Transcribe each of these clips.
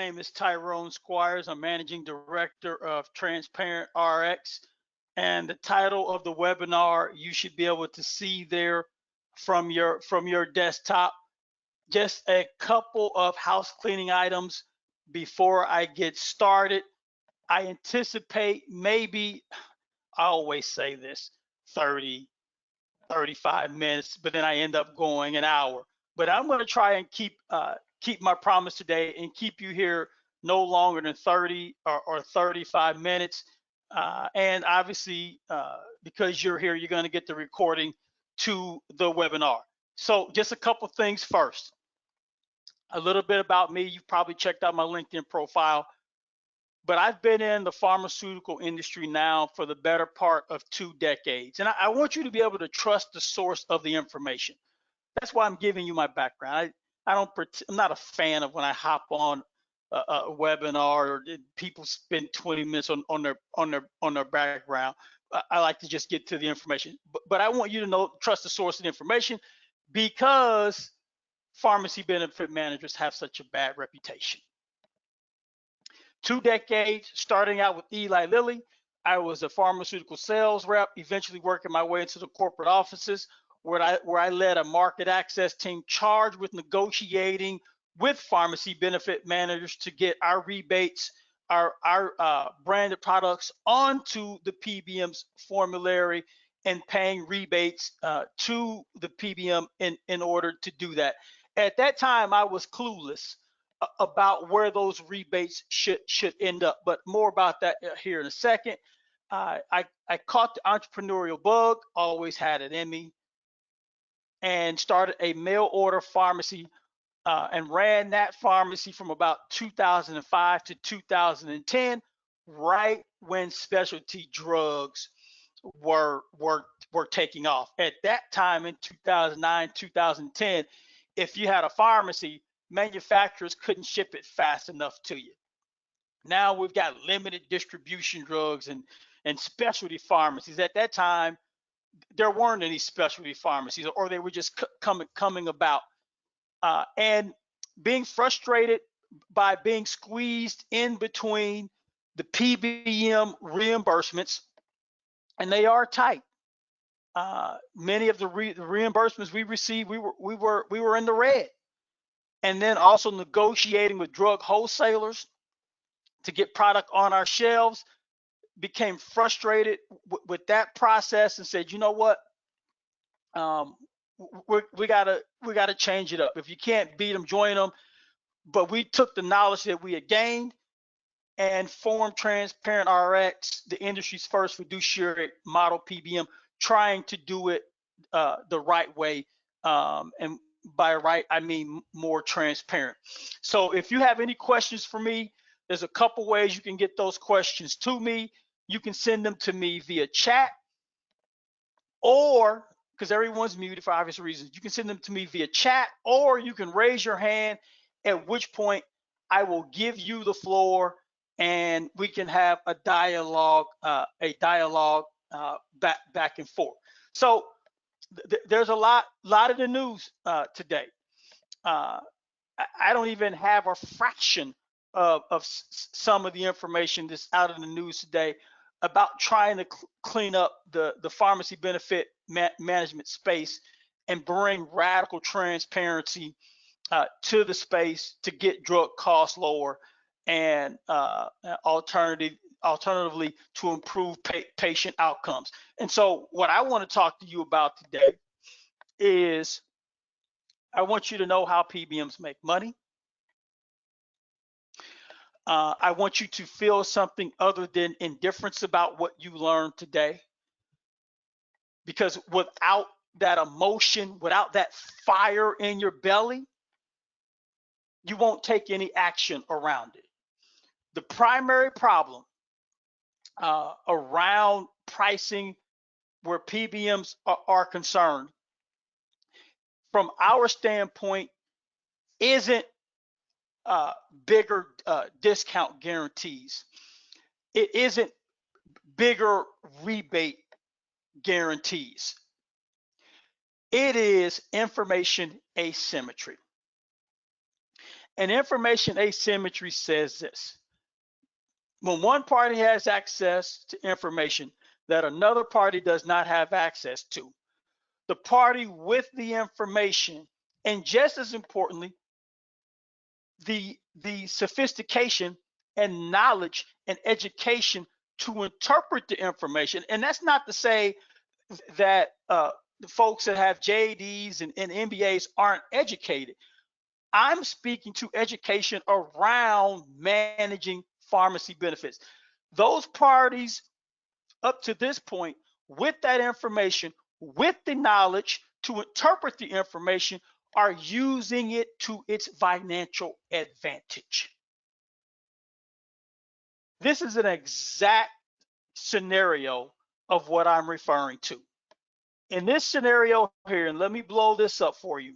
Name is Tyrone Squires. I'm Managing Director of Transparent RX. And the title of the webinar you should be able to see there from your desktop. Just a couple of house cleaning items before I get started. I anticipate maybe, I always say this, 30, 35 minutes, but then I end up going an hour. But I'm going to try and keep my promise today and keep you here no longer than 30 or 35 minutes. And obviously, because you're here, you're going to get the recording to the webinar. So just a couple things first. A little bit about me. You've probably checked out my LinkedIn profile, but I've been in the pharmaceutical industry now for the better part of 2 decades. And I want you to be able to trust the source of the information. That's why I'm giving you my background. I'm not a fan of when I hop on a webinar or people spend 20 minutes on their background. I like to just get to the information. But I want you to trust the source of the information, because pharmacy benefit managers have such a bad reputation. 2 decades, starting out with Eli Lilly. I was a pharmaceutical sales rep, eventually working my way into the corporate offices, where I led a market access team charged with negotiating with pharmacy benefit managers to get our rebates, our branded products onto the PBM's formulary, and paying rebates to the PBM in order to do that. At that time, I was clueless about where those rebates should end up, but more about that here in a second. I caught the entrepreneurial bug, always had it in me, and started a mail order pharmacy and ran that pharmacy from about 2005 to 2010, right when specialty drugs were taking off. At that time in 2009, 2010, if you had a pharmacy, manufacturers couldn't ship it fast enough to you. Now we've got limited distribution drugs and specialty pharmacies. At that time, there weren't any specialty pharmacies, or they were just coming about. And being frustrated by being squeezed in between the PBM reimbursements, and they are tight. Many of the reimbursements we received, we were in the red. And then also negotiating with drug wholesalers to get product on our shelves, became frustrated with that process and said, you know what, we gotta change it up. If you can't beat them, join them. But we took the knowledge that we had gained and formed Transparent RX, the industry's first fiduciary model PBM, trying to do it the right way. And by right, I mean more transparent. So if you have any questions for me, there's a couple ways you can get those questions to me. You can send them to me via chat, or, because everyone's muted for obvious reasons, you can send them to me via chat, or you can raise your hand, at which point I will give you the floor and we can have a dialogue back and forth. So there's a lot of the news today. I don't even have a fraction of some of the information that's out in the news today about trying to clean up the pharmacy benefit management space and bring radical transparency to the space to get drug costs lower, and alternatively to improve patient outcomes. And so what I want to talk to you about today is, I want you to know how PBMs make money. I want you to feel something other than indifference about what you learned today, because without that emotion, without that fire in your belly, you won't take any action around it. The primary problem around pricing where PBMs are concerned, from our standpoint, isn't bigger discount guarantees. It isn't bigger rebate guarantees. It is information asymmetry. And information asymmetry says this: when one party has access to information that another party does not have access to, the party with the information, and just as importantly, the sophistication and knowledge and education to interpret the information. And that's not to say that the folks that have JDs and MBAs aren't educated. I'm speaking to education around managing pharmacy benefits. Those parties up to this point, with that information, with the knowledge to interpret the information, are using it to its financial advantage. This is an exact scenario of what I'm referring to. In this scenario here, and let me blow this up for you.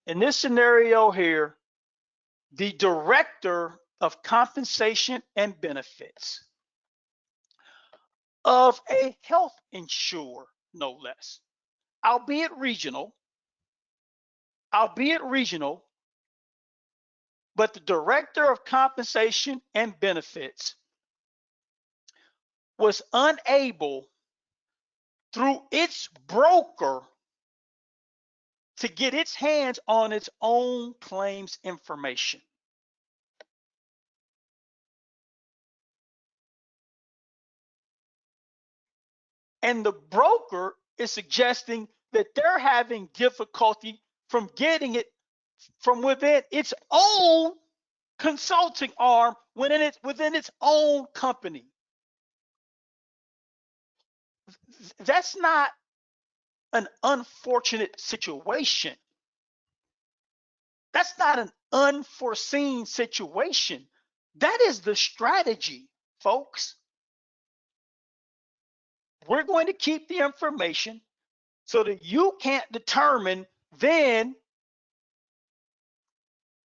In this scenario here, the director of compensation and benefits of a health insurer, no less, albeit regional, but the director of compensation and benefits was unable through its broker to get its hands on its own claims information. And the broker is suggesting that they're having difficulty from getting it from within its own consulting arm within its own company. That's not an unfortunate situation. That's not an unforeseen situation. That is the strategy, folks. We're going to keep the information so that you can't determine then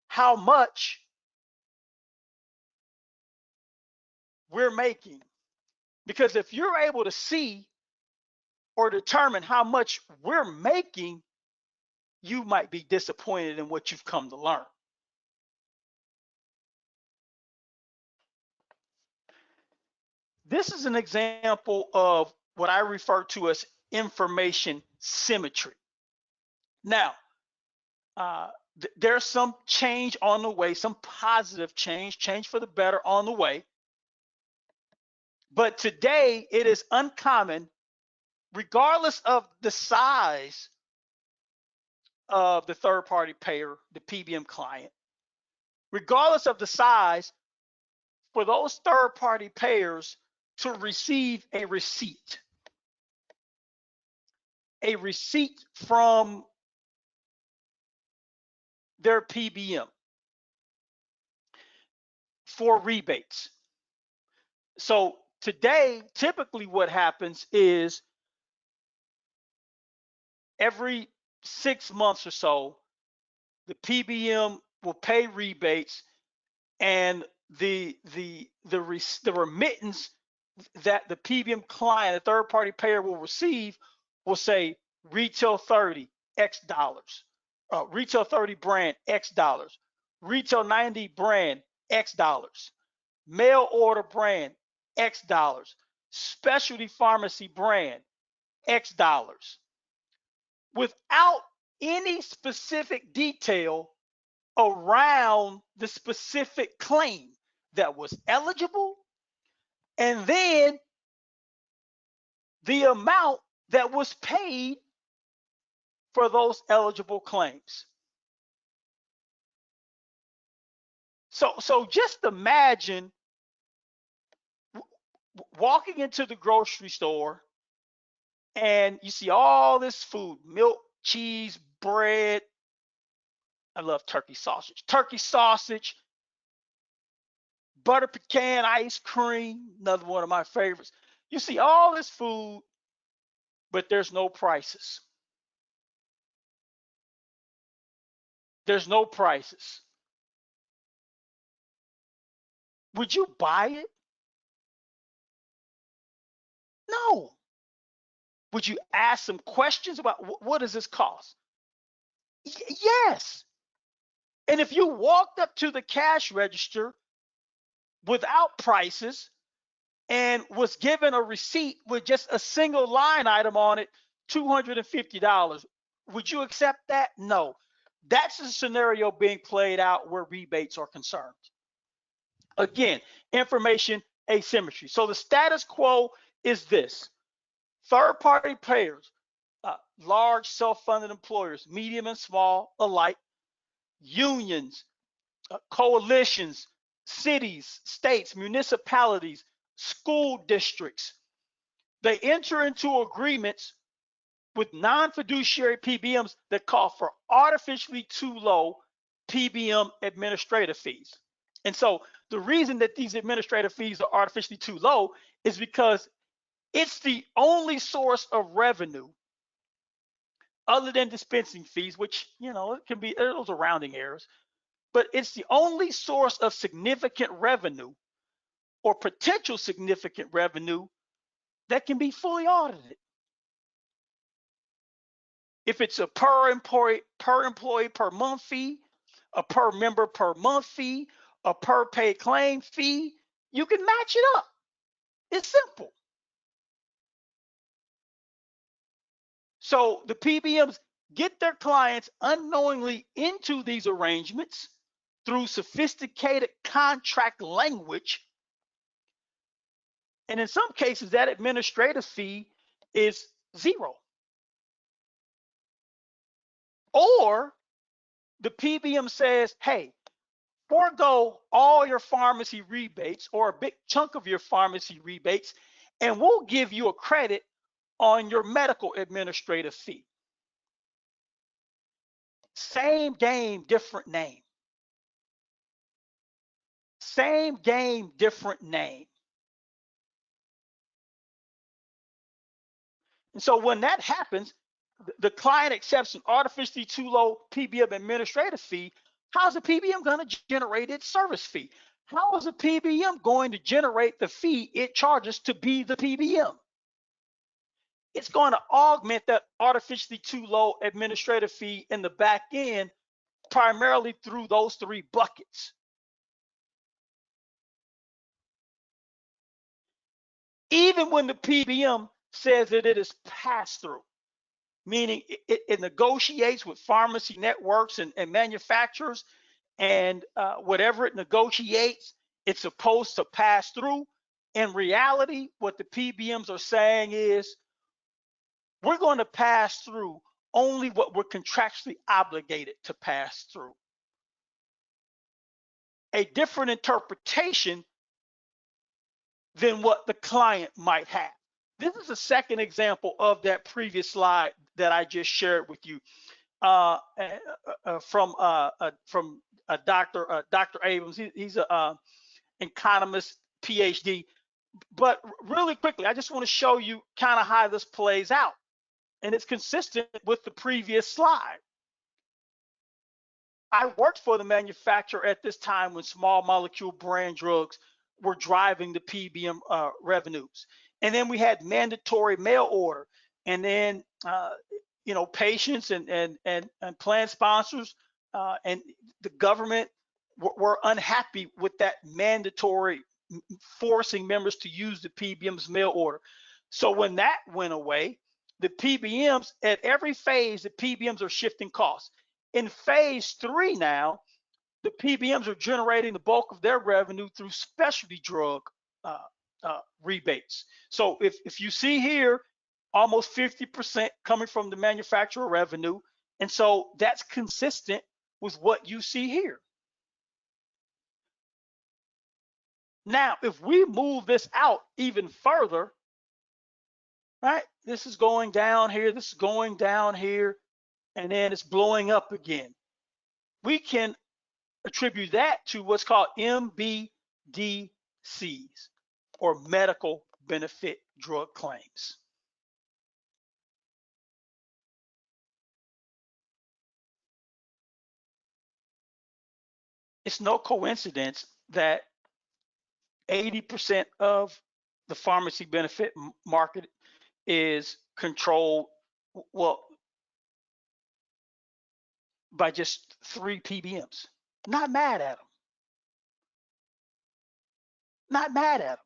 how much we're making. Because if you're able to see or determine how much we're making, you might be disappointed in what you've come to learn. This is an example of what I refer to as information symmetry. Now, there's some change on the way, some positive change for the better on the way. But today it is uncommon, regardless of the size of the third party payer, the PBM client, regardless of the size, for those third party payers to receive a receipt from their PBM for rebates. So today, typically what happens is every 6 months or so, the PBM will pay rebates, and the remittance that the PBM client, a third party payer, will receive will say retail 30 X dollars, retail 30 brand X dollars, retail 90 brand X dollars, mail order brand X dollars, specialty pharmacy brand X dollars, without any specific detail around the specific claim that was eligible, and then the amount that was paid for those eligible claims. So just imagine walking into the grocery store and you see all this food: milk, cheese, bread. I love turkey sausage, butter pecan ice cream, another one of my favorites. You see all this food, but there's no prices. There's no prices. Would you buy it? No. Would you ask some questions about what does this cost? Yes. And if you walked up to the cash register without prices and was given a receipt with just a single line item on it, $250, would you accept that? No. That's the scenario being played out where rebates are concerned. Again, information asymmetry. So the status quo is this: third-party payers, large self-funded employers, medium and small alike, unions, coalitions, cities, states, municipalities, school districts, they enter into agreements with non-fiduciary PBMs that call for artificially too low PBM administrative fees. And so the reason that these administrative fees are artificially too low is because it's the only source of revenue other than dispensing fees, which, it can be, those are rounding errors, but it's the only source of significant revenue or potential significant revenue that can be fully audited. If it's a per employee per month fee, a per member per month fee, a per paid claim fee, you can match it up. It's simple. So the PBMs get their clients unknowingly into these arrangements through sophisticated contract language. And in some cases, that administrative fee is zero. Or the PBM says, hey, forego all your pharmacy rebates or a big chunk of your pharmacy rebates, and we'll give you a credit on your medical administrative fee. Same game, different name. Same game, different name. And so when that happens, the client accepts an artificially too low PBM administrative fee. How's the PBM going to generate its service fee? How is a PBM going to generate the fee it charges to be the PBM? It's going to augment that artificially too low administrative fee in the back end, primarily through those three buckets. Even when the PBM says that it is pass-through, meaning it negotiates with pharmacy networks and manufacturers, and whatever it negotiates, it's supposed to pass through. In reality, what the PBMs are saying is, we're going to pass through only what we're contractually obligated to pass through. A different interpretation than what the client might have. This is a second example of that previous slide that I just shared with you from Dr. Abrams. He's an economist, PhD. But really quickly, I just want to show you kind of how this plays out. And it's consistent with the previous slide. I worked for the manufacturer at this time when small molecule brand drugs were driving the PBM revenues. And then we had mandatory mail order. And then, patients and plan sponsors and the government were unhappy with that mandatory forcing members to use the PBM's mail order. So when that went away, the PBMs, at every phase, the PBMs are shifting costs. In phase 3 now, the PBMs are generating the bulk of their revenue through specialty drug rebates. So if you see here, almost 50% coming from the manufacturer revenue. And so that's consistent with what you see here. Now, if we move this out even further, right, this is going down here, this is going down here, and then it's blowing up again. We can attribute that to what's called MBDCs, or medical benefit drug claims. It's no coincidence that 80% of the pharmacy benefit market is controlled, well, by just 3 PBMs. Not mad at them. Not mad at them.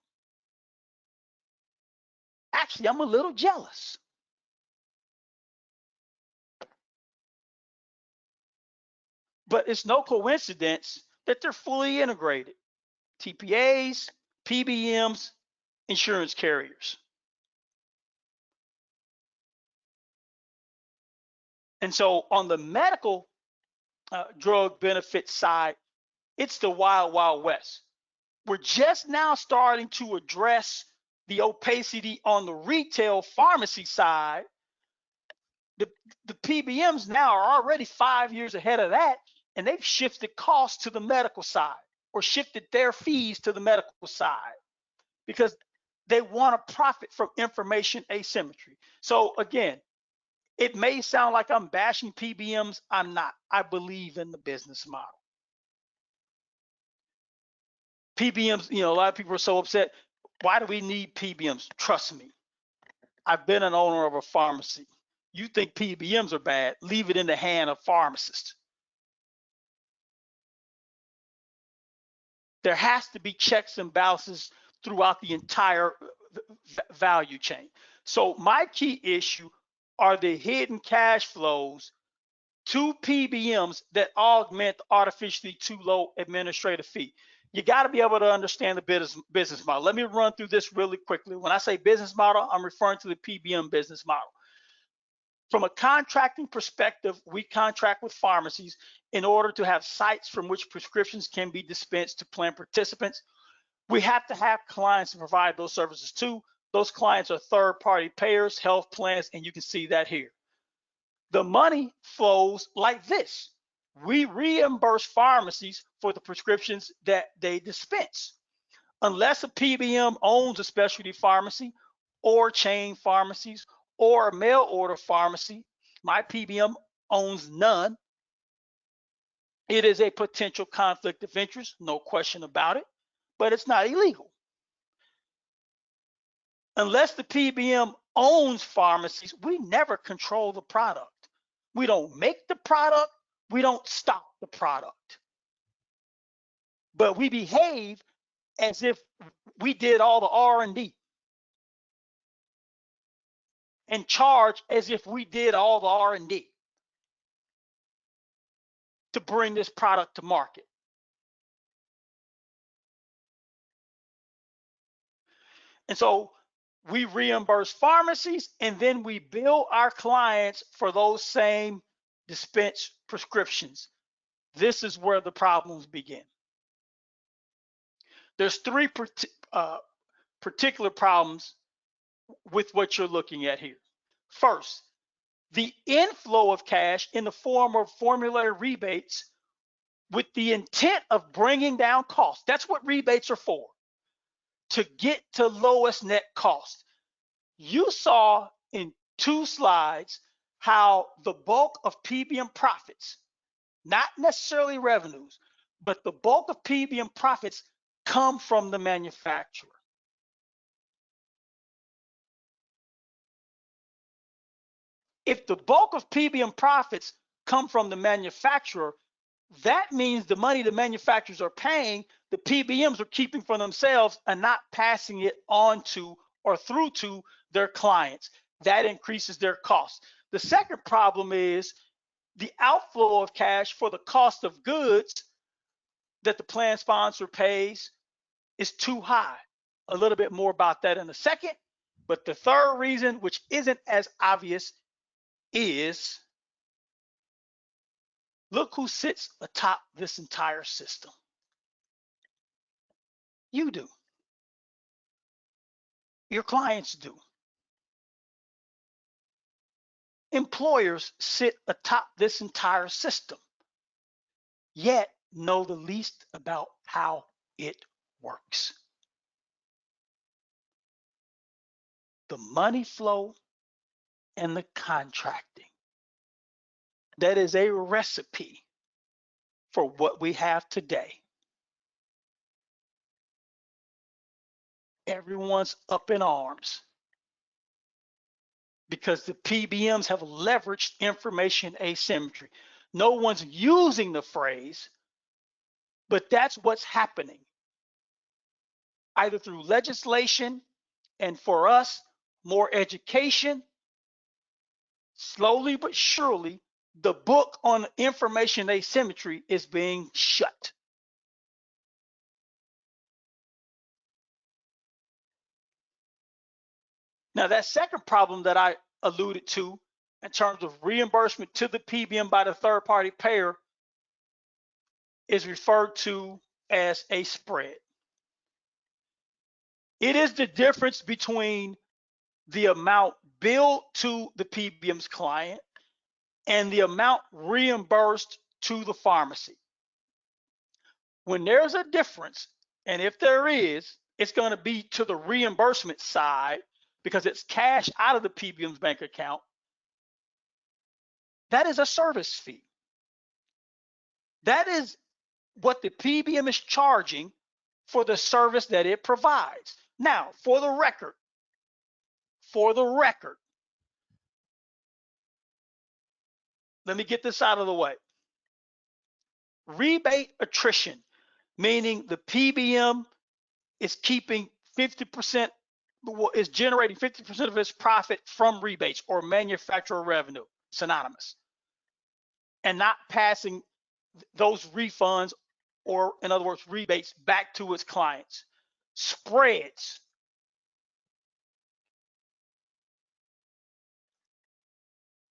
Actually, I'm a little jealous. But it's no coincidence that they're fully integrated. TPAs, PBMs, insurance carriers. And so on the medical drug benefit side, it's the wild, wild west. We're just now starting to address the opacity on the retail pharmacy side. The PBMs now are already 5 years ahead of that, and they've shifted costs to the medical side or shifted their fees to the medical side because they want to profit from information asymmetry. So again, it may sound like I'm bashing PBMs. I'm not. I believe in the business model. PBMs, a lot of people are so upset. Why do we need PBMs? Trust me. I've been an owner of a pharmacy. You think PBMs are bad, leave it in the hand of pharmacists. There has to be checks and balances throughout the entire value chain. So my key issue are the hidden cash flows to PBMs that augment the artificially too low administrative fee. You got to be able to understand the business model. Let me run through this really quickly. When I say business model, I'm referring to the PBM business model. From a contracting perspective, we contract with pharmacies in order to have sites from which prescriptions can be dispensed to plan participants. We have to have clients to provide those services to. Those clients are third-party payers, health plans, and you can see that here. The money flows like this. We reimburse pharmacies for the prescriptions that they dispense. Unless a PBM owns a specialty pharmacy or chain pharmacies or a mail order pharmacy, my PBM owns none. It is a potential conflict of interest, no question about it, but it's not illegal. Unless the PBM owns pharmacies, we never control the product. We don't make the product, we don't stock the product. But we behave as if we did all the R&D and charge as if we did all the R&D to bring this product to market. And so we reimburse pharmacies and then we bill our clients for those same dispensed prescriptions. This is where the problems begin. There's three particular problems with what you're looking at here. First, the inflow of cash in the form of formulary rebates with the intent of bringing down costs. That's what rebates are for, to get to lowest net cost. You saw in 2 slides how the bulk of PBM profits, not necessarily revenues, but the bulk of PBM profits come from the manufacturer. If the bulk of PBM profits come from the manufacturer, that means the money the manufacturers are paying, the PBMs are keeping for themselves and not passing it on to or through to their clients. That increases their costs. The second problem is the outflow of cash for the cost of goods that the plan sponsor pays is too high. A little bit more about that in a second. But the third reason, which isn't as obvious, is look who sits atop this entire system. You do. Your clients do. Employers sit atop this entire system, yet know the least about how it works. The money flow and the contracting. That is a recipe for what we have today. Everyone's up in arms because the PBMs have leveraged information asymmetry. No one's using the phrase, But that's what's happening, either through legislation and for us, more education. Slowly but surely, the book on information asymmetry is being shut. Now, that second problem that I alluded to in terms of reimbursement to the PBM by the third party payer is referred to as a spread. It is the difference between the amount billed to the PBM's client and the amount reimbursed to the pharmacy. When there's a difference, and if there is, it's going to be to the reimbursement side because it's cash out of the PBM's bank account. That is a service fee. That is what the PBM is charging for the service that it provides. Now, for the record, let me get this out of the way. Rebate attrition, meaning the PBM is keeping 50%, is generating 50% of its profit from rebates or manufacturer revenue, synonymous, and not passing those refunds, or in other words, rebates, back to its clients. Spreads.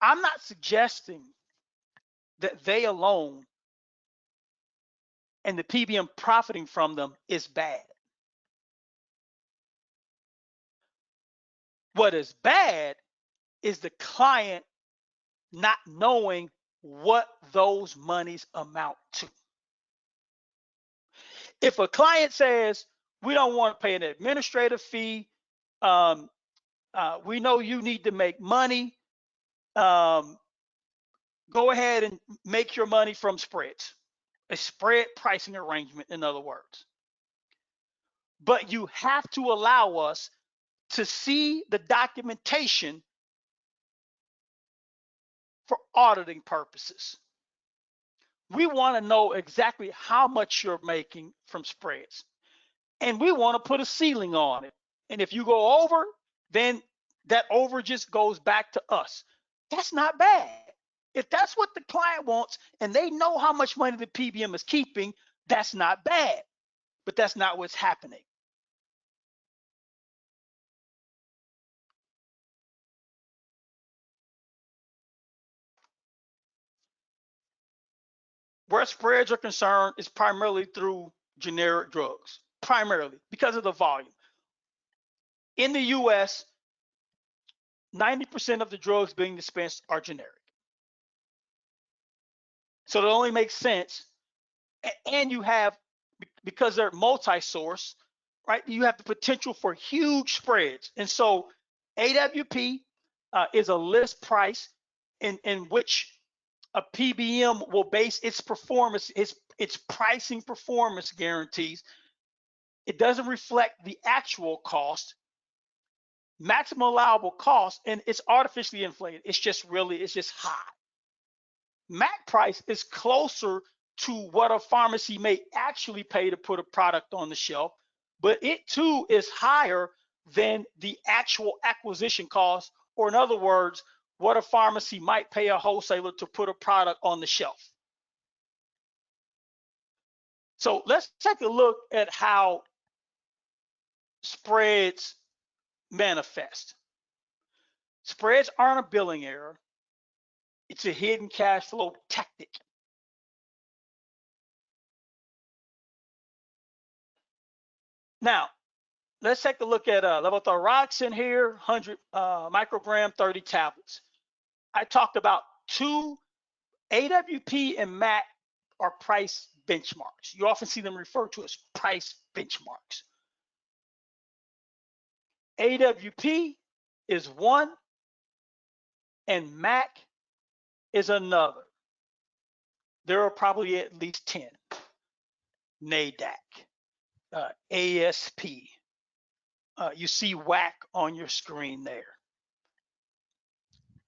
I'm not suggesting that they alone and the PBM profiting from them is bad. What is bad is the client not knowing what those monies amount to. If a client says, we don't want to pay an administrative fee, we know you need to make money, go ahead and make your money from spreads, a spread pricing arrangement, in other words. But you have to allow us to see the documentation for auditing purposes. We want to know exactly how much you're making from spreads, and we want to put a ceiling on it. And if you go over, then that overage goes back to us. That's not bad. If that's what the client wants and they know how much money the PBM is keeping, that's not bad. But that's not what's happening. Where spreads are concerned is primarily through generic drugs, primarily because of the volume. In the US, 90% of the drugs being dispensed are generic. So it only makes sense. And you have, because they're multi-source, right? You have the potential for huge spreads. And so AWP is a list price in which a PBM will base its performance, its pricing performance guarantees. It doesn't reflect the actual cost, maximum allowable cost, and it's artificially inflated. It's just high. MAC price is closer to what a pharmacy may actually pay to put a product on the shelf, but it too is higher than the actual acquisition cost, or in other words, what a pharmacy might pay a wholesaler to put a product on the shelf. So let's take a look at how spreads manifest. Spreads aren't a billing error. It's a hidden cash flow tactic. Now, let's take a look at levothyroxine here, 100 microgram, 30 tablets. I talked about two AWP and MAC are price benchmarks. You often see them referred to as price benchmarks. AWP is one and MAC is another. There are probably at least 10. NADAC, ASP. You see WAC on your screen there.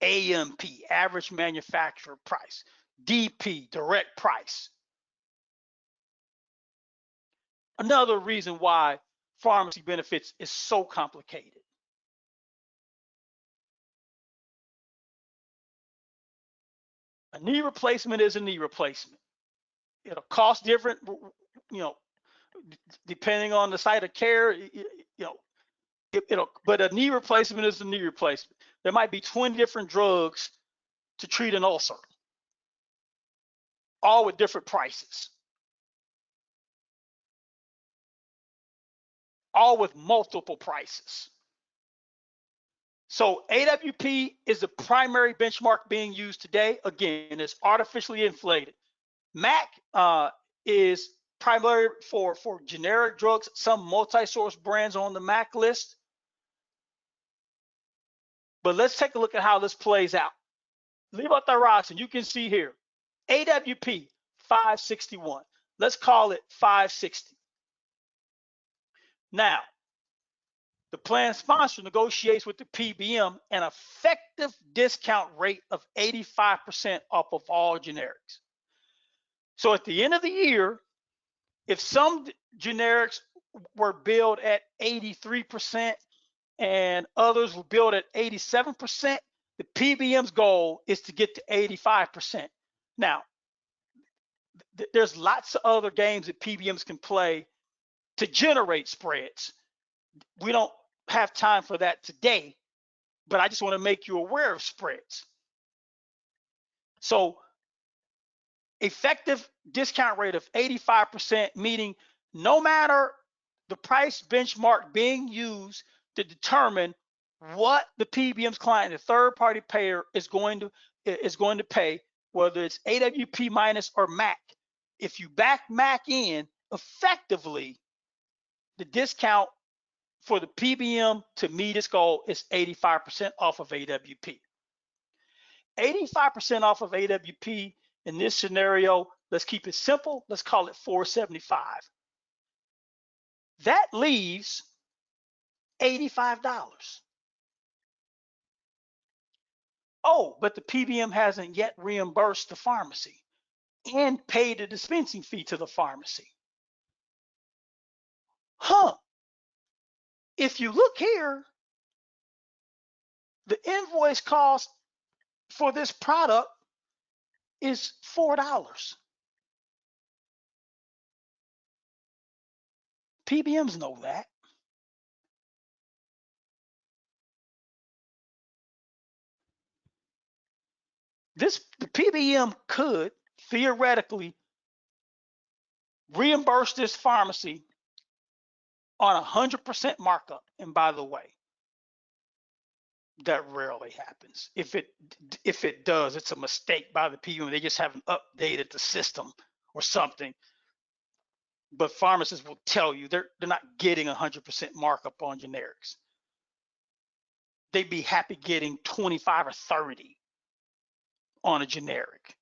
AMP, average manufacturer price. DP, direct price. another reason why pharmacy benefits is so complicated. A knee replacement is a knee replacement. It'll cost different, you know, depending on the site of care, you know, but a knee replacement is a knee replacement. There might be 20 different drugs to treat an ulcer, all with different prices, all with multiple prices. So AWP is the primary benchmark being used today. Again, it's artificially inflated. MAC is primarily for generic drugs, some multi-source brands on the MAC list. But let's take a look at how this plays out. Levothyroxine, you can see here, AWP 561. Let's call it 560. Now, the plan sponsor negotiates with the PBM an effective discount rate of 85% off of all generics. So at the end of the year, if some generics were billed at 83% and others were billed at 87%, the PBM's goal is to get to 85%. Now, there's lots of other games that PBMs can play to generate spreads. We don't have time for that today, but I just want to make you aware of spreads. So effective discount rate of 85%, meaning no matter the price benchmark being used to determine what the PBM's client, the third party payer, is going to pay, whether it's AWP minus or MAC. If you back MAC in, effectively, the discount for the PBM to meet its goal is 85% off of AWP. 85% off of AWP in this scenario, let's keep it simple. Let's call it 475. That leaves $85. Oh, but the PBM hasn't yet reimbursed the pharmacy and paid a dispensing fee to the pharmacy. If you look here, the invoice cost for this product is $4. PBMs know that. The PBM could theoretically reimburse this pharmacy on 100% markup. And by the way, that rarely happens. If it does, it's a mistake by the PBM. They just haven't updated the system or something. But pharmacists will tell you they're not getting 100% markup on generics. They'd be happy getting 25 or 30 on a generic.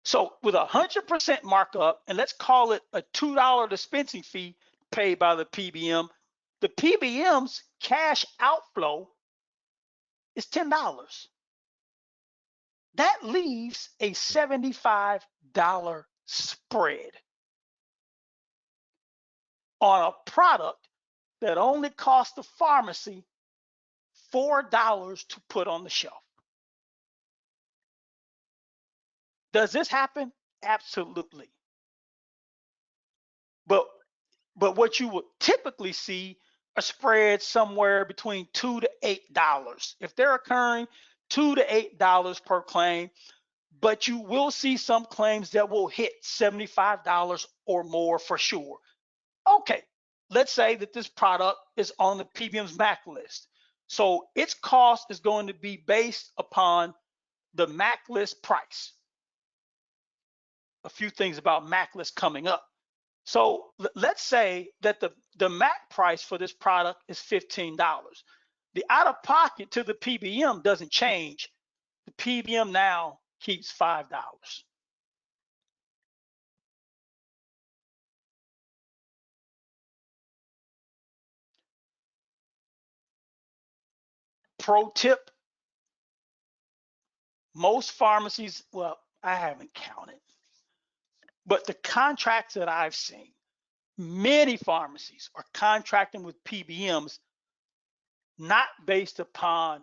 So with 100% markup, and let's call it a $2 dispensing fee paid by the PBM's cash outflow is $10. That leaves a $75 spread on a product that only cost the pharmacy $4 to put on the shelf. Does this happen? Absolutely. But what you would typically see are spreads somewhere between $2 to $8. If they're occurring, $2 to $8 per claim, but you will see some claims that will hit $75 or more for sure. Okay, let's say that this product is on the PBM's MAC list. So its cost is going to be based upon the MAC list price. A few things about MAC list coming up. So let's say that the MAC price for this product is $15. The out-of-pocket to the PBM doesn't change. The PBM now keeps $5. Pro tip, most pharmacies, well, I haven't counted, but the contracts that I've seen, many pharmacies are contracting with PBMs not based upon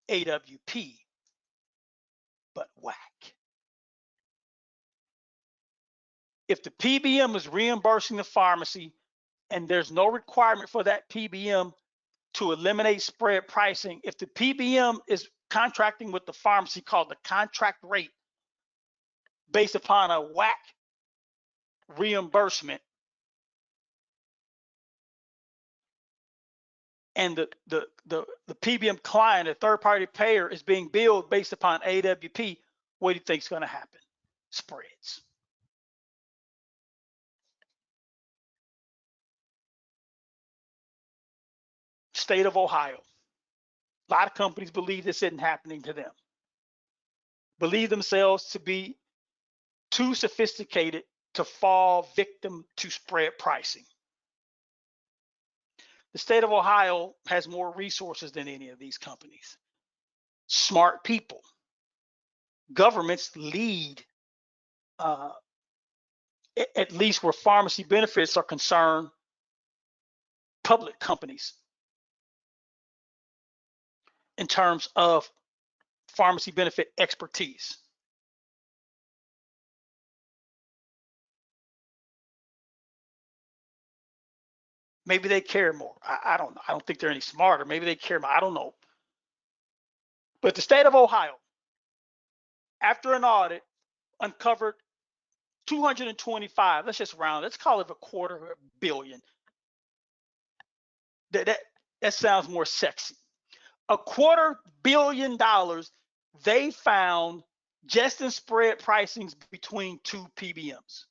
AWP, but WAC. If the PBM is reimbursing the pharmacy and there's no requirement for that PBM to eliminate spread pricing, if the PBM is contracting with the pharmacy called the contract rate based upon a WAC reimbursement, and the PBM client, a third party payer, is being billed based upon AWP, what do you think is going to happen? Spreads. State of Ohio. A lot of companies believe this isn't happening to them, believe themselves to be too sophisticated to fall victim to spread pricing. The state of Ohio has more resources than any of these companies. Smart people. Governments lead, at least where pharmacy benefits are concerned, public companies in terms of pharmacy benefit expertise. Maybe they care more. I don't know. I don't think they're any smarter. Maybe they care more. I don't know. But the state of Ohio, after an audit, uncovered 225, let's just round, let's call it $250 million. That sounds more sexy. $250 million they found just in spread pricings between two PBMs.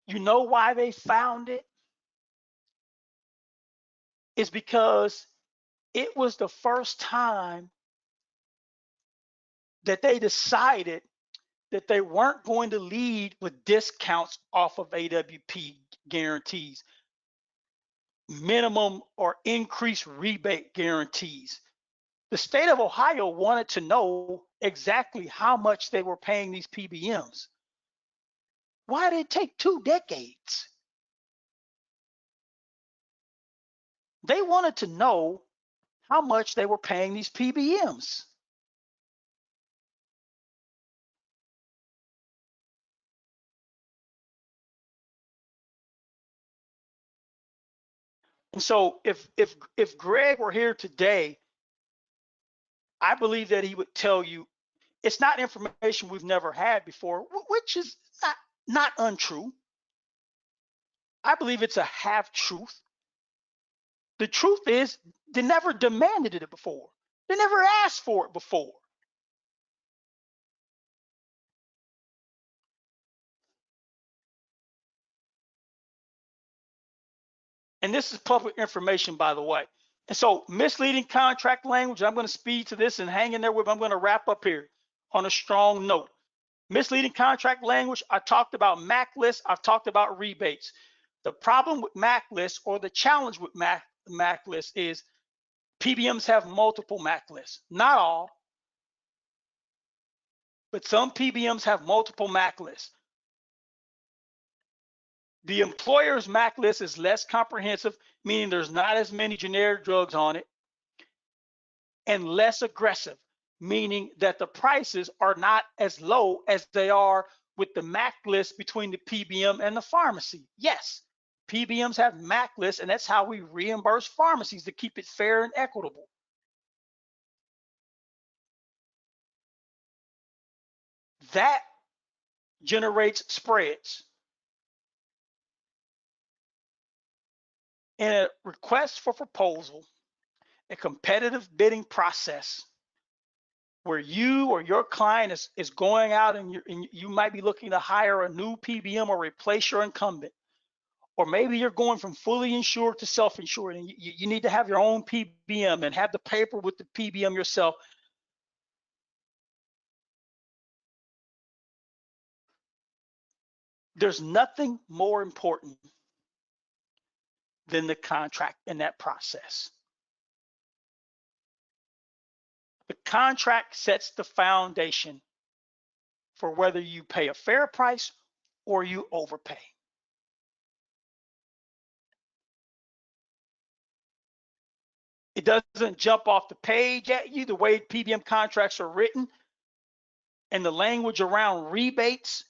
You know why they found it? It's because it was the first time that they decided that they weren't going to lead with discounts off of AWP guarantees, minimum or increased rebate guarantees. The state of Ohio wanted to know exactly how much they were paying these PBMs. Why did it take 2 decades? They wanted to know how much they were paying these PBMs. And so if Greg were here today, I believe that he would tell you it's not information we've never had before, which is not untrue. I believe it's a half truth. The truth is they never demanded it before. They never asked for it before. And this is public information, by the way. And so misleading contract language, I'm going to speed to this and hang in there with, I'm going to wrap up here on a strong note. Misleading contract language, I talked about MAC lists, I've talked about rebates. The problem with MAC lists, or the challenge with MAC lists, is PBMs have multiple MAC lists. Not all, but some PBMs have multiple MAC lists. The employer's MAC list is less comprehensive, meaning there's not as many generic drugs on it, and less aggressive, meaning that the prices are not as low as they are with the MAC list between the PBM and the pharmacy. Yes, PBMs have MAC lists, and that's how we reimburse pharmacies to keep it fair and equitable. That generates spreads. In a request for proposal, a competitive bidding process where you or your client is going out and you might be looking to hire a new PBM or replace your incumbent, or maybe you're going from fully insured to self-insured and you need to have your own PBM and have the paper with the PBM yourself. There's nothing more important than the contract in that process. The contract sets the foundation for whether you pay a fair price or you overpay. It doesn't jump off the page at you the way PBM contracts are written, and the language around rebates.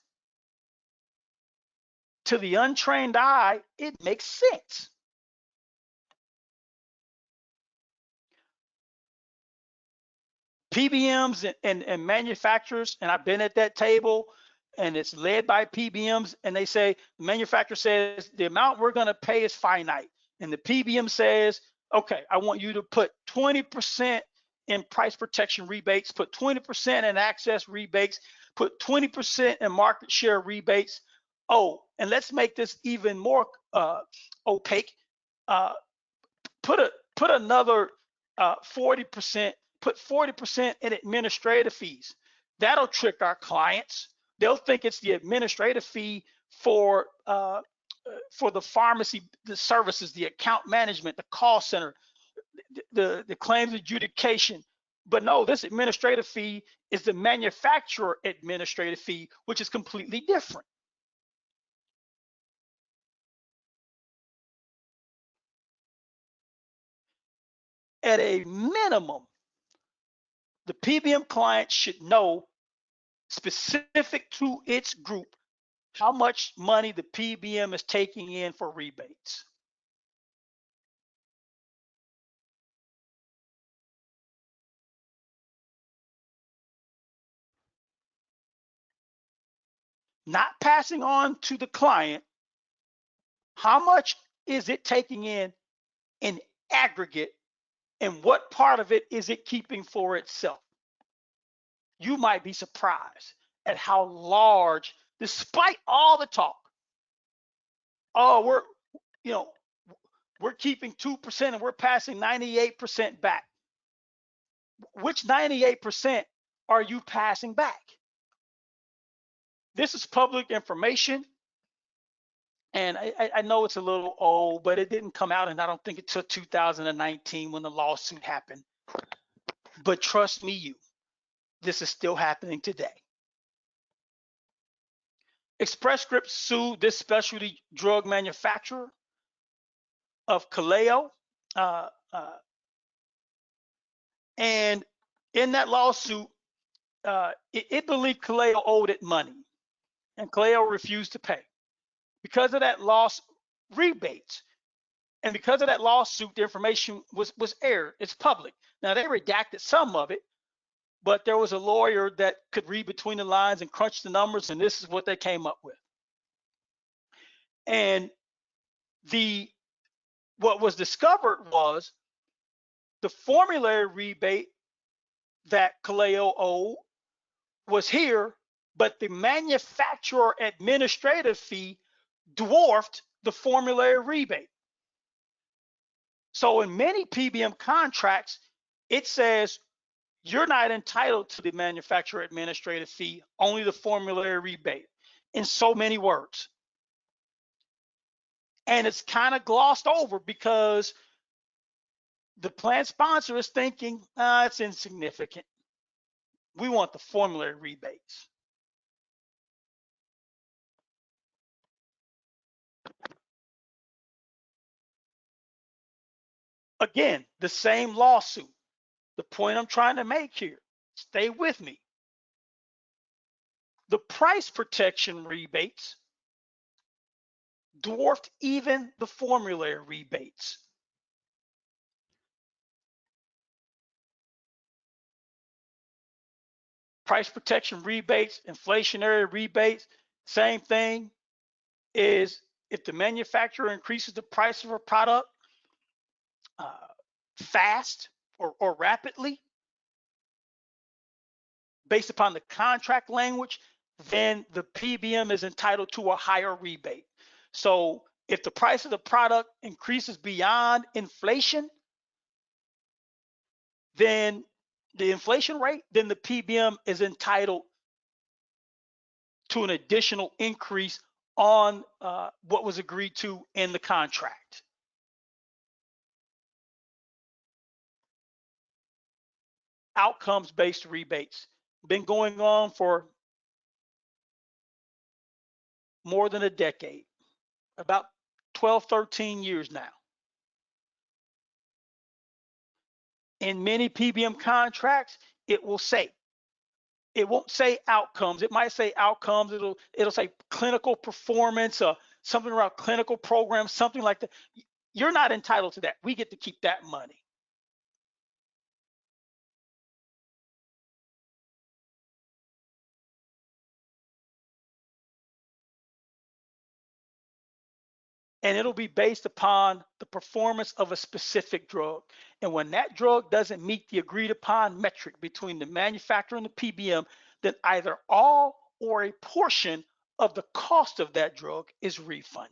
To the untrained eye, it makes sense. PBMs and manufacturers, and I've been at that table, and it's led by PBMs, and they say, the manufacturer says the amount we're going to pay is finite. And the PBM says, okay, I want you to put 20% in price protection rebates, put 20% in access rebates, put 20% in market share rebates. Oh, and let's make this even more opaque. Put another 40%, put 40% in administrative fees. That'll trick our clients. They'll think it's the administrative fee for the pharmacy, the services, the account management, the call center, the claims adjudication. But no, this administrative fee is the manufacturer administrative fee, which is completely different. At a minimum, the PBM client should know, specific to its group, how much money the PBM is taking in for rebates. Not passing on to the client, how much is it taking in aggregate, and what part of it is it keeping for itself? You might be surprised at how large, despite all the talk, oh, we're keeping 2% and we're passing 98% back. Which 98% are you passing back? This is public information, and I know it's a little old, but it didn't come out, and I don't think it took 2019 when the lawsuit happened. But trust me, this is still happening today. Express Scripts sued this specialty drug manufacturer of Kaleo, and in that lawsuit, it believed Kaleo owed it money, and Kaleo refused to pay. Because of that loss, rebates, and because of that lawsuit, the information was aired. It's public. Now, they redacted some of it, but there was a lawyer that could read between the lines and crunch the numbers, and this is what they came up with. And what was discovered was the formulary rebate that Kaleo owed was here, but the manufacturer administrative fee dwarfed the formulary rebate. So in many PBM contracts, it says you're not entitled to the manufacturer administrative fee, only the formulary rebate, in so many words. And it's kind of glossed over because the plan sponsor is thinking, it's insignificant. We want the formulary rebates. Again, the same lawsuit. The point I'm trying to make here, stay with me. The price protection rebates dwarfed even the formulary rebates. Price protection rebates, inflationary rebates, same thing, is if the manufacturer increases the price of a product fast or rapidly based upon the contract language, then the PBM is entitled to a higher rebate. So if the price of the product increases beyond inflation, then the inflation rate, then the PBM is entitled to an additional increase on what was agreed to in the contract. outcomes-based rebates. Been going on for more than a decade, about 12, 13 years now. In many PBM contracts, it won't say outcomes. It might say outcomes. It'll say clinical performance or something around clinical programs, something like that. You're not entitled to that. We get to keep that money. And it'll be based upon the performance of a specific drug. And when that drug doesn't meet the agreed upon metric between the manufacturer and the PBM, then either all or a portion of the cost of that drug is refunded.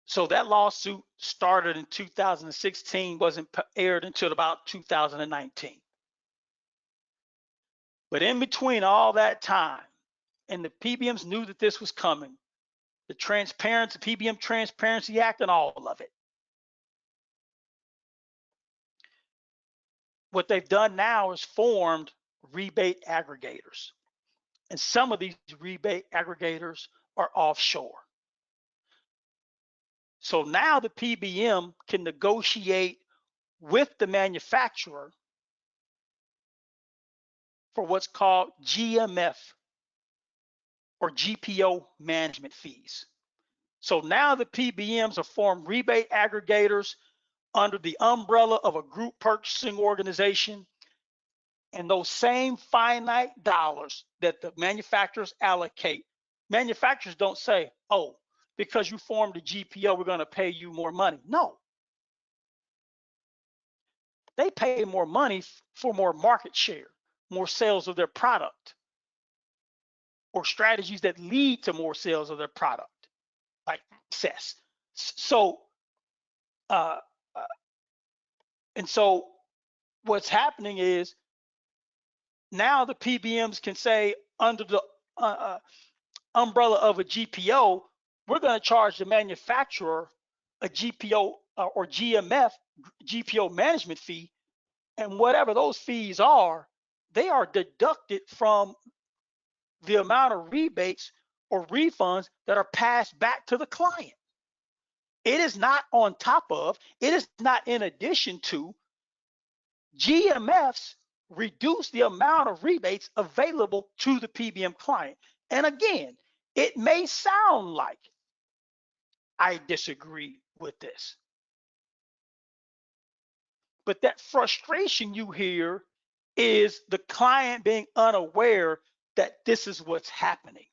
So that lawsuit started in 2016, wasn't aired until about 2019. But in between all that time, and the PBMs knew that this was coming, the PBM Transparency Act and all of it. What they've done now is formed rebate aggregators. And some of these rebate aggregators are offshore. So now the PBM can negotiate with the manufacturer for what's called GMF or GPO management fees. So now the PBMs have formed rebate aggregators under the umbrella of a group purchasing organization, and those same finite dollars that the manufacturers allocate, manufacturers don't say, oh, because you formed a GPO, we're going to pay you more money. No. They pay more money for more market share, more sales of their product, or strategies that lead to more sales of their product, like access. So, uh, uh, and so what's happening is now the PBMs can say under the umbrella of a GPO, we're going to charge the manufacturer a GPO or GMF, GPO management fee, and whatever those fees are, they are deducted from the amount of rebates or refunds that are passed back to the client. It is not on top of, it is not in addition to. GMFs reduce the amount of rebates available to the PBM client. And again, it may sound like I disagree with this, but that frustration you hear is the client being unaware that this is what's happening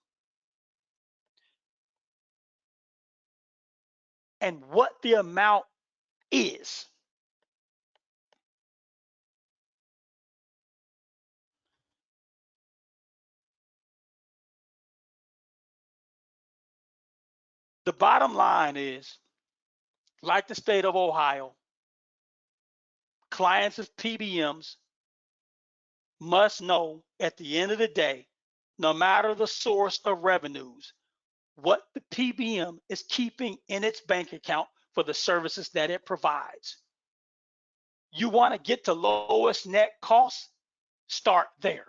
and what the amount is. The bottom line is, like the state of Ohio, clients of PBMs must know at the end of the day, no matter the source of revenues, what the PBM is keeping in its bank account for the services that it provides. You want to get to lowest net cost? Start there,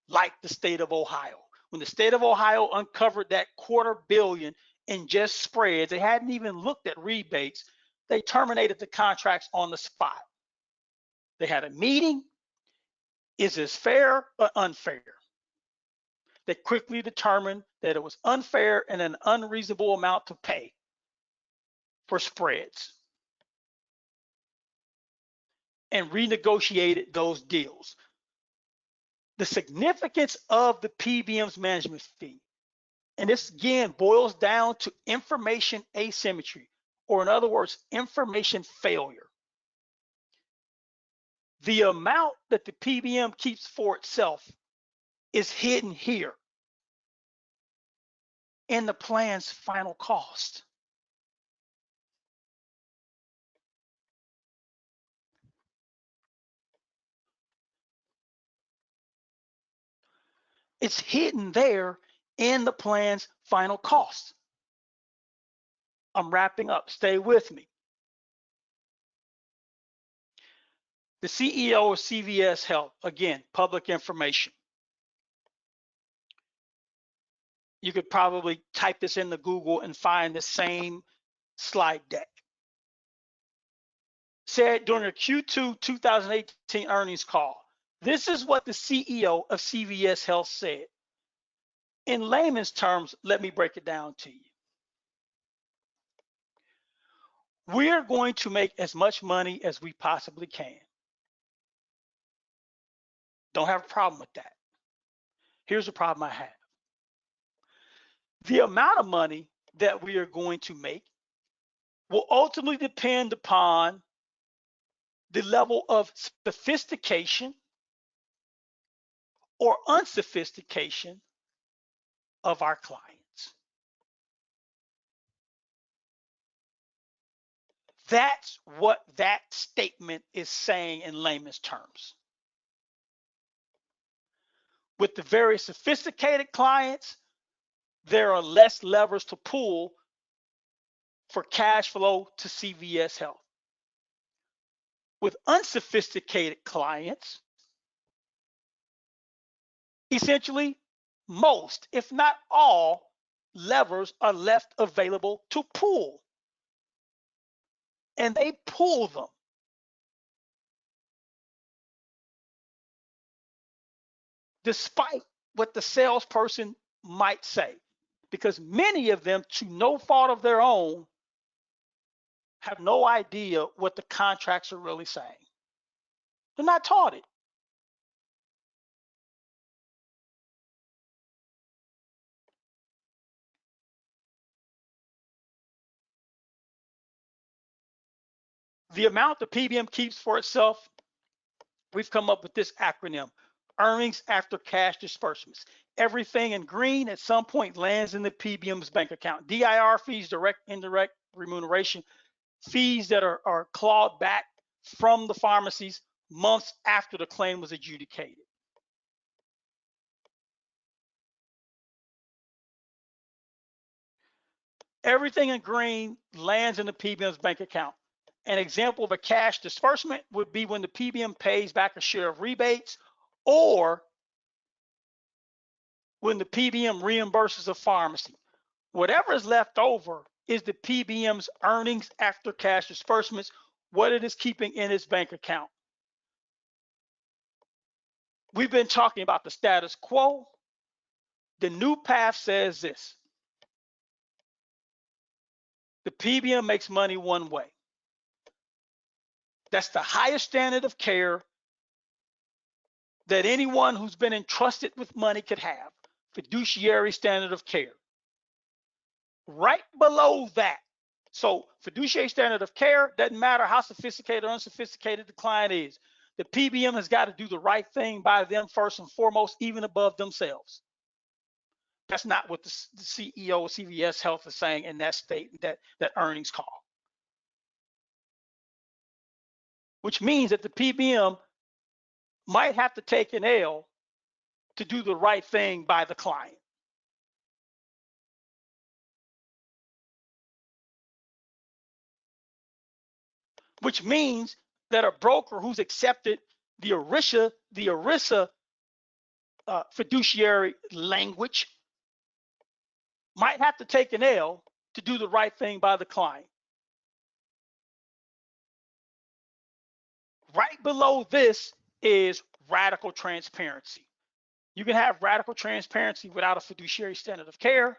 like the state of Ohio. When the state of Ohio uncovered that $250 million in just spreads, they hadn't even looked at rebates, they terminated the contracts on the spot. They had a meeting. Is this fair or unfair? They quickly determined that it was unfair and an unreasonable amount to pay for spreads and renegotiated those deals. The significance of the PBM's management fee, and this again boils down to information asymmetry, or in other words, information failure. The amount that the PBM keeps for itself is hidden here in the plan's final cost. It's hidden there in the plan's final cost. I'm wrapping up. Stay with me. The CEO of CVS Health, again, public information. You could probably type this into Google and find the same slide deck. Said during a Q2 2018 earnings call, this is what the CEO of CVS Health said. In layman's terms, let me break it down to you. We're going to make as much money as we possibly can. Don't have a problem with that. Here's the problem I have. The amount of money that we are going to make will ultimately depend upon the level of sophistication or unsophistication of our clients. That's what that statement is saying in layman's terms. With the very sophisticated clients, there are less levers to pull for cash flow to CVS Health. With unsophisticated clients, essentially most, if not all, levers are left available to pull. And they pull them. Despite what the salesperson might say, because many of them, to no fault of their own, have no idea what the contracts are really saying. They're not taught it. The amount the PBM keeps for itself, we've come up with this acronym: earnings after cash disbursements. Everything in green at some point lands in the PBM's bank account. DIR fees, direct, indirect remuneration, fees that are clawed back from the pharmacies months after the claim was adjudicated. Everything in green lands in the PBM's bank account. An example of a cash disbursement would be when the PBM pays back a share of rebates, or when the PBM reimburses a pharmacy. Whatever is left over is the PBM's earnings after cash disbursements, what it is keeping in its bank account. We've been talking about the status quo. The new path says this: the PBM makes money one way. That's the highest standard of care that anyone who's been entrusted with money could have, fiduciary standard of care. Right below that, so fiduciary standard of care, doesn't matter how sophisticated or unsophisticated the client is, the PBM has got to do the right thing by them first and foremost, even above themselves. That's not what the CEO of CVS Health is saying in that statement, that earnings call. Which means that the PBM might have to take an L to do the right thing by the client. Which means that a broker who's accepted the ERISA fiduciary language might have to take an L to do the right thing by the client. Right below this is radical transparency. You can have radical transparency without a fiduciary standard of care,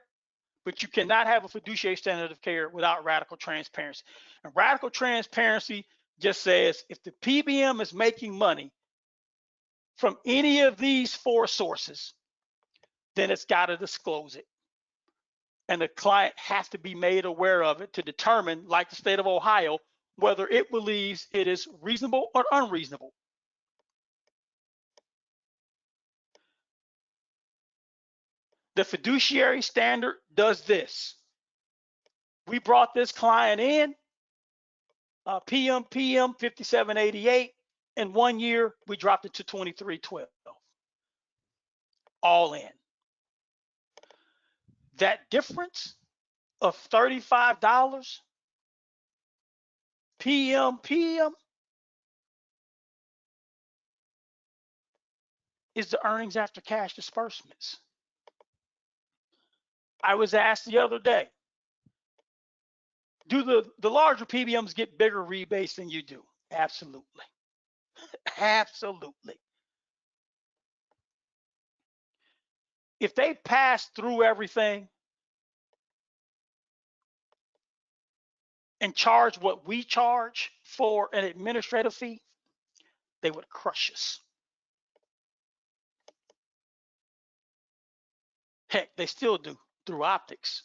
but you cannot have a fiduciary standard of care without radical transparency. And radical transparency just says if the PBM is making money from any of these four sources, then it's got to disclose it. And the client has to be made aware of it to determine, like the state of Ohio, whether it believes it is reasonable or unreasonable. The fiduciary standard does this. We brought this client in, PM 5788, in 1 year, we dropped it to 2312. all in. That difference of $35 PM is the earnings after cash disbursements. I was asked the other day, do the larger PBMs get bigger rebates than you do? Absolutely. Absolutely. If they pass through everything and charge what we charge for an administrative fee, they would crush us. Heck, they still do through optics.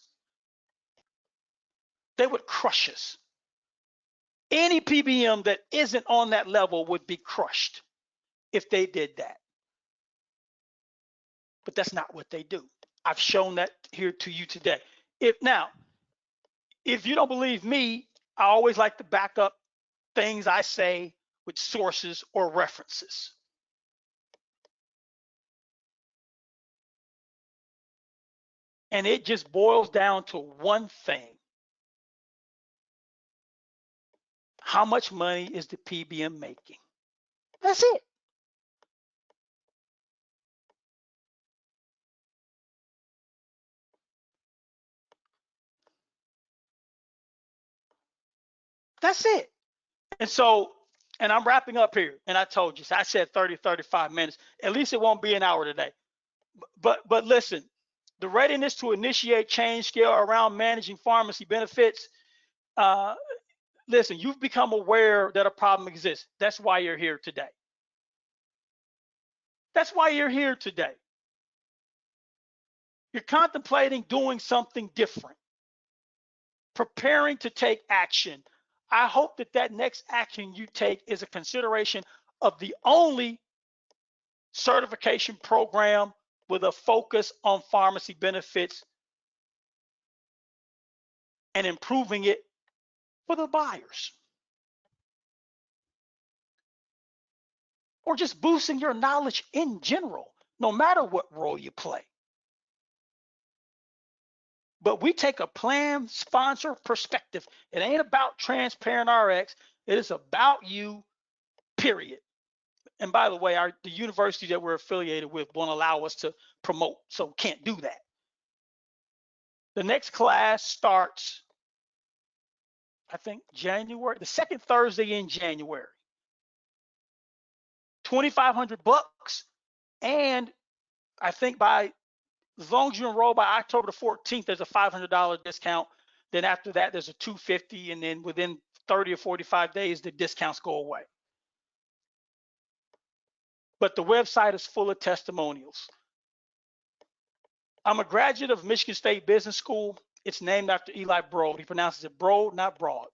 They would crush us. Any PBM that isn't on that level would be crushed if they did that. But that's not what they do. I've shown that here to you today. If you don't believe me, I always like to back up things I say with sources or references. And it just boils down to one thing. How much money is the PBM making? That's it. That's it. And so, and I'm wrapping up here. And I told you, so I said 30, 35 minutes. At least it won't be an hour today. But listen, the readiness to initiate change scale around managing pharmacy benefits. Listen, you've become aware that a problem exists. That's why you're here today. That's why you're here today. You're contemplating doing something different, preparing to take action. I hope that that next action you take is a consideration of the only certification program with a focus on pharmacy benefits and improving it for the buyers. Or just boosting your knowledge in general, no matter what role you play. But we take a plan sponsor perspective. It ain't about Transparent RX. It is about you, period. And by the way, the university that we're affiliated with won't allow us to promote, so can't do that. The next class starts, I think, January, the second Thursday in January. $2,500, and I think as long as you enroll by October the 14th, there's a $500 discount. Then after that, there's a $250, and then within 30 or 45 days, the discounts go away. But the website is full of testimonials. I'm a graduate of Michigan State Business School. It's named after Eli Broad. He pronounces it Broad, not Broad.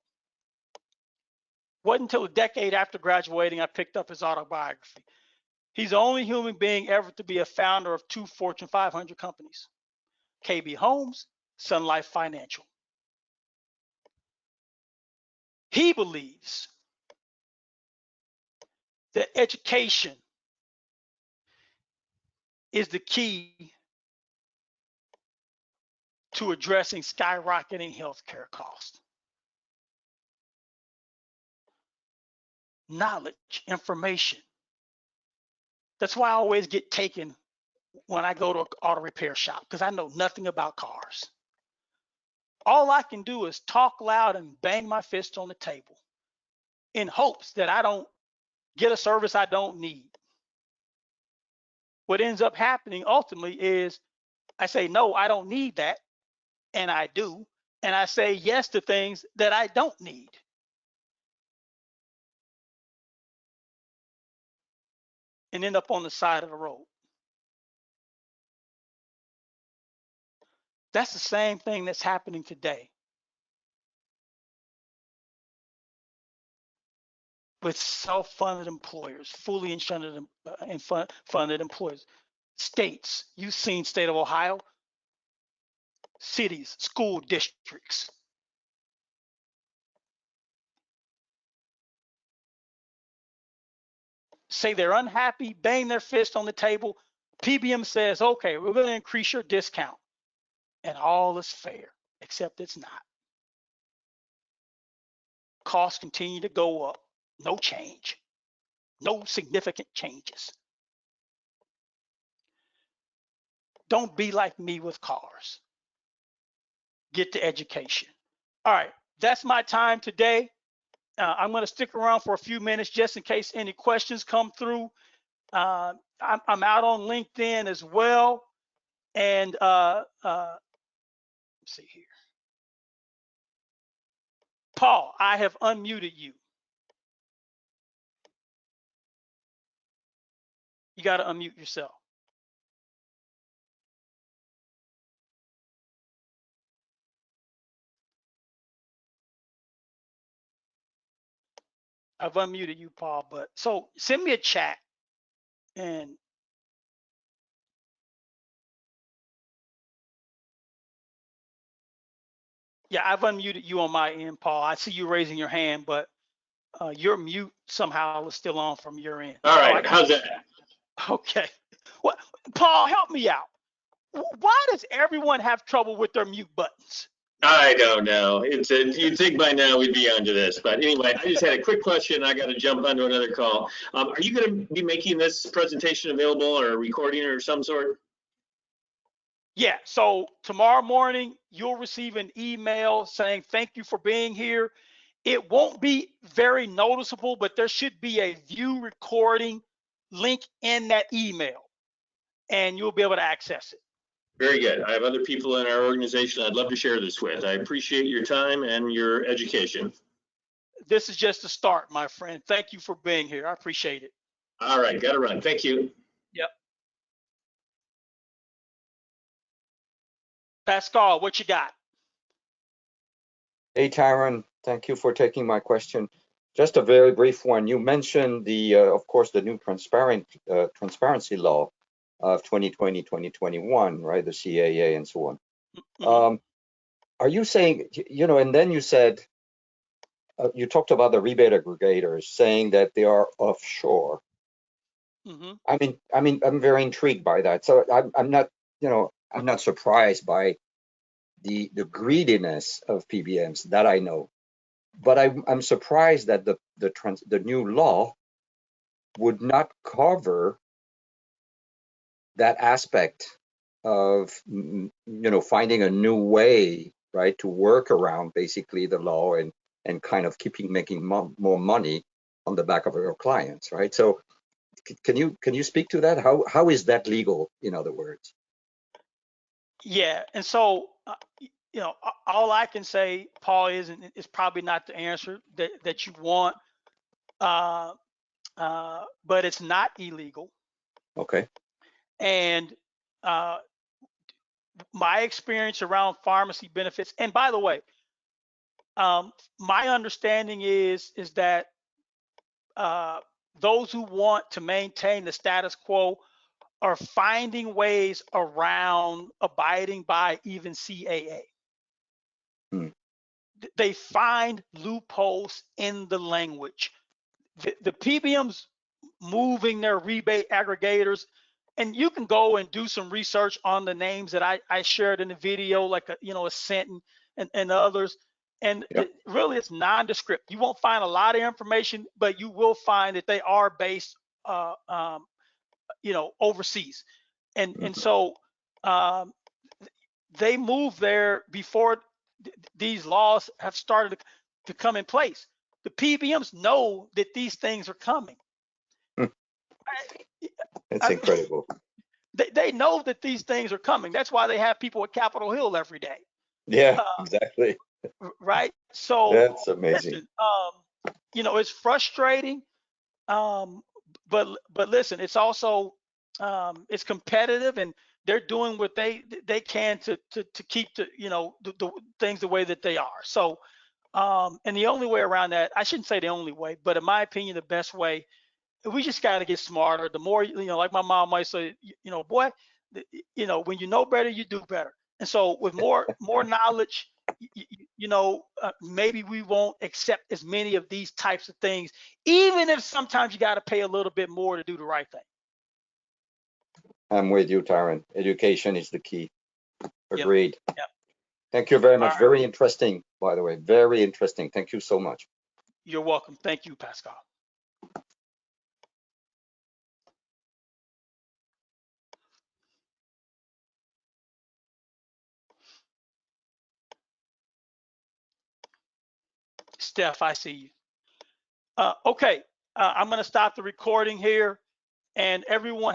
Wasn't until a decade after graduating I picked up his autobiography. He's the only human being ever to be a founder of 2 Fortune 500 companies, KB Homes, Sun Life Financial. He believes that education is the key to addressing skyrocketing healthcare costs. Knowledge, information. That's why I always get taken when I go to an auto repair shop, because I know nothing about cars. All I can do is talk loud and bang my fist on the table in hopes that I don't get a service I don't need. What ends up happening ultimately is I say, no, I don't need that, and I do, and I say yes to things that I don't need. And end up on the side of the road. That's the same thing that's happening today with self-funded employers, fully funded employers. States, you've seen state of Ohio, cities, school districts. Say they're unhappy, bang their fist on the table, PBM says, okay, we're going to increase your discount, and all is fair, except it's not. Costs continue to go up, no change, no significant changes. Don't be like me with cars. Get the education. All right, that's my time today. I'm going to stick around for a few minutes just in case any questions come through. I'm out on LinkedIn as well. And let's see here. Paul, I have unmuted you. You got to unmute yourself. I've unmuted you, Paul, but so send me a chat and yeah, I've unmuted you on my end, Paul. I see you raising your hand, but your mute somehow is still on from your end. All right, how's that? Okay. Well, Paul, help me out. Why does everyone have trouble with their mute buttons? I don't know. You'd think by now we'd be onto this, but anyway, I just had a quick question. I got to jump onto another call. Are you going to be making this presentation available or a recording or some sort? Yeah, so tomorrow morning, you'll receive an email saying, thank you for being here. It won't be very noticeable, but there should be a view recording link in that email, and you'll be able to access it. Very good. I have other people in our organization I'd love to share this with. I appreciate your time and your education. This is just a start, my friend. Thank you for being here. I appreciate it. All right, got to run. Thank you. Yep. Pascal, what you got? Hey, Tyron, thank you for taking my question. Just a very brief one. You mentioned of course, the new transparency law of 2020, 2021, right? The CAA and so on. Mm-hmm. Are you saying, and then you said, you talked about the rebate aggregators saying that they are offshore. Mm-hmm. I mean, I'm very intrigued by that. So I'm not, I'm not surprised by the greediness of PBMs, that I know. But I'm surprised that the new law would not cover that aspect of finding a new way, right, to work around basically the law and kind of making more money on the back of our clients, right? So can you speak to that? How is that legal, in other words? Yeah, and so all I can say, Paul, is probably not the answer that you want, but it's not illegal. Okay. And my experience around pharmacy benefits, and by the way, my understanding is that those who want to maintain the status quo are finding ways around abiding by even CAA. They find loopholes in the language. The PBMs moving their rebate aggregators, and you can go and do some research on the names that I shared in the video, like Ascent and others. And really, it's nondescript. You won't find a lot of information, but you will find that they are based, overseas. And so they moved there before these laws have started to come in place. The PBMs know that these things are coming. It's incredible. They know that these things are coming. That's why they have people at Capitol Hill every day. Yeah, exactly. Right. So that's amazing. Listen, it's frustrating, but listen, it's also it's competitive, and they're doing what they can to keep the things the way that they are. So and the only way around that, I shouldn't say the only way, but in my opinion, the best way, we just got to get smarter. The more, like my mom might say, boy, when you know better, you do better. And so with more knowledge, maybe we won't accept as many of these types of things, even if sometimes you got to pay a little bit more to do the right thing. I'm with you, Tyron. Education is the key. Yep. Agreed. Yep. Thank you very much. right. Very interesting, by the way. Very interesting. Thank you so much. You're welcome. Thank you, Pascal. Steph, I see you. Okay, I'm going to stop the recording here, and everyone have